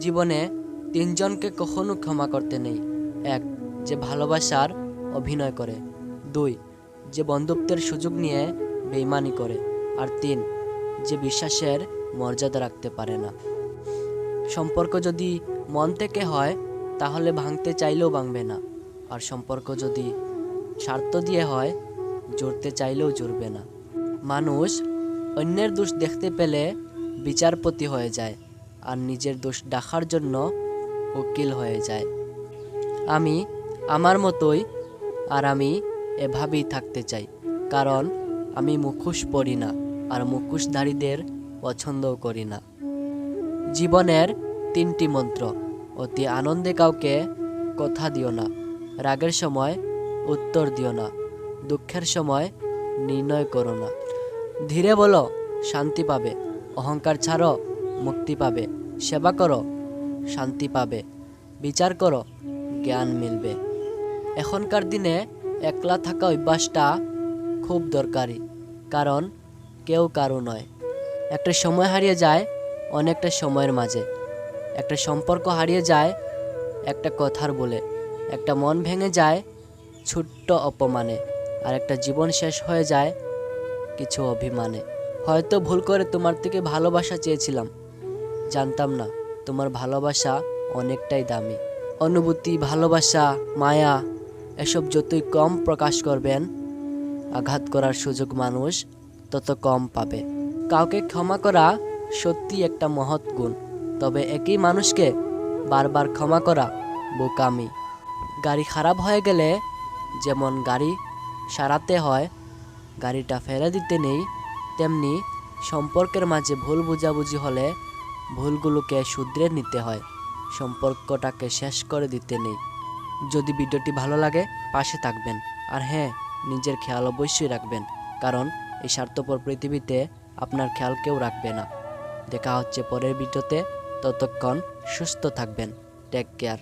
জীবনে তিনজনকে কখনো ক্ষমা করতে নেই। এক, যে ভালোবাসার অভিনয় করে। দুই, যে বন্ধুত্বের সুযোগ নিয়ে বেইমানি করে। আর তিন, যে বিশ্বাসের মর্যাদা রাখতে পারে না। সম্পর্ক যদি মন থেকে হয় তাহলে ভাঙতে চাইলেও ভাঙবে না। আর সম্পর্ক যদি স্বার্থ দিয়ে হয় জুড়তে চাইলেও জুড়বে না। মানুষ অন্যের দোষ দেখতে পেলে বিচারপতি হয়ে যায়, আর নিজের দোষ ঢাকার জন্য উকিল হয়ে যায়। আমি আমার মতোই, আর আমি এভাবেই থাকতে চাই, কারণ আমি মুখোশ পরি না, আর মুখোশধারীদের পছন্দও করি না। জীবনের 3টি মন্ত্র। অতি আনন্দে কাউকে কথা দিও না, রাগের সময় উত্তর দিও না, দুঃখের সময় নির্ণয় করো না। ধীরে বলো, শান্তি পাবে। অহংকার ছাড়ো, মুক্তি পাবে। সেবা করো, শান্তি পাবে। বিচার করো, জ্ঞান মিলবে। এখনকার দিনে একলা থাকা অভ্যাসটা খুব দরকারি, কারণ কেউ কারো নয়। একটা সময় হারিয়ে যায় অনেকটা সময়ের মাঝে। একটা সম্পর্ক হারিয়ে যায় একটা কথার বলে। একটা মন ভেঙে যায় ছোট্ট অপমানে। আর একটা জীবন শেষ হয়ে যায় কিছু অভিমানে। হয়তো ভুল করে তোমার থেকে ভালোবাসা চেয়েছিলাম, জানতাম না তোমার ভালোবাসা অনেকটাই দামি। অনুভূতি, ভালোবাসা, মায়া এসব যতই কম প্রকাশ করবেন, আঘাত করার সুযোগ মানুষ তত কম পাবে। কাউকে ক্ষমা করা সত্যি একটা মহৎ গুণ, তবে একই মানুষকে বারবার ক্ষমা করা বোকামি। গাড়ি খারাপ হয়ে গেলে যেমন গাড়ি সারাতে হয়, গাড়িটা ফেলে দিতে নেই, তেমনি সম্পর্কের মাঝে ভুল বোঝাবুঝি হলে ভুলগুলোকে শুধরে নিতে হয়, সম্পর্কটাকে শেষ করে দিতে নেই। যদি ভিডিওটি ভালো লাগে পাশে থাকবেন, আর হ্যাঁ, নিজের খেয়াল অবশ্যই রাখবেন, কারণ এই স্বার্থপর পৃথিবীতে আপনার খেয়াল কেউ রাখবে না। দেখা হচ্ছে পরের ভিডিওতে, ততক্ষণ সুস্থ থাকবেন। Take care.